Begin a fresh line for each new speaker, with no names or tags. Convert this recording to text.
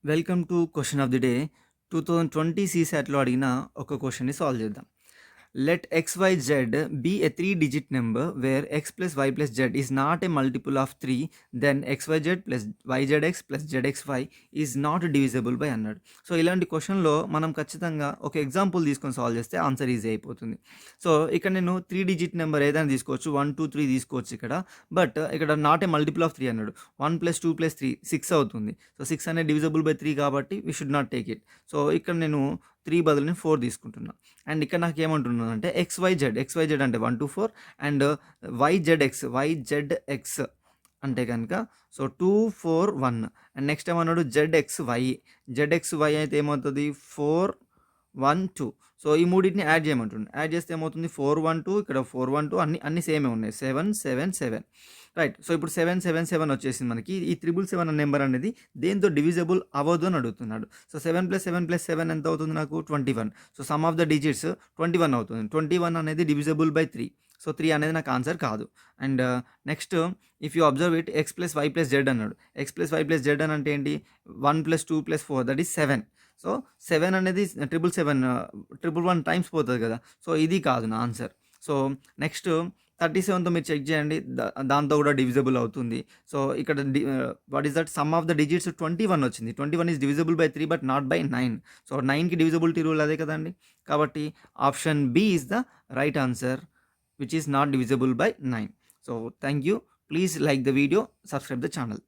Welcome to question of the day 2020 సీసాట్లో అడిగిన ఒక క్వశ్చన్ని సాల్వ్ చేద్దాం. Let xyz be a 3-digit number where x plus y plus z is not a multiple of 3, then xyz plus yzx plus zxy is not divisible by అన్నాడు. So ఇలాంటి క్వశ్చన్లో మనం ఖచ్చితంగా ఒక ఎగ్జాంపుల్ తీసుకొని సాల్వ్ చేస్తే answer easy అయిపోతుంది. So ఇక్కడ నేను 3-digit నెంబర్ ఏదైనా తీసుకోవచ్చు, 1 2 3 తీసుకోవచ్చు ఇక్కడ. బట్ ఇక్కడ నాట్ ఏ మల్టిపుల్ ఆఫ్ 3 అన్నాడు. 1 + 2 + 3 6 అవుతుంది. సో 6 అనేది డివిజబుల్ బై 3 కాబట్టి we should not take it. So ఇక్కడ నేను 3 బదులు నేను 4 తీసుకుంటున్నా. అండ్ ఇక్కడ నాకు ఏమంటున్నాను అంటే xyz అంటే 1 to 4 అండ్ yzx అంటే కనుక సో 2 4 1 అండ్ నెక్స్ట్ ఏమన్నాడు zxy అయితే ఏమవుతుంది 4 1 2. సో ఈ మూడింటిని యాడ్ చేయమంటుండే. యాడ్ చేస్తే ఏమవుతుంది 4 1 2, ఇక్కడ 4 1 2 అన్ని సేమే ఉన్నాయి 7 7 7 రైట్. సో ఇప్పుడు 7 7 7 వచ్చేసింది మనకి. ఈ 777 అనే నెంబర్ అనేది దేంతో డివిజబుల్ అవ్వదు అని అడుగుతున్నాడు. సో 7 + 7 + 7 ఎంత అవుతుంది నాకు 21. So some of the digits 21 అవుతుంది. 21 అనేది డివిజబుల్ బై 3. సో 3 అనేది నాకు ఆన్సర్ కాదు. And next if you observe it x + y + z అన్నాడు. x + y + z అని అంటే ఏంటి 1 + 2 + 4 దట్ ఈస్ 7. సో 7 అనేది 777 టైమ్స్ పోతుంది కదా. సో ఇది కాదు నా ఆన్సర్. సో నెక్స్ట్ 37తో మీరు చెక్ చేయండి, దాంతో కూడా డివిజబుల్ అవుతుంది. సో ఇక్కడ what is that sum of the digits 21 వచ్చింది. 21 is divisible by 3 but not by 9. So 9కి డివిజబిలిటీ రూల్ అదే కదండి. కాబట్టి option B is the right answer which is not divisible by 9. So thank you. Please like the video, subscribe the channel.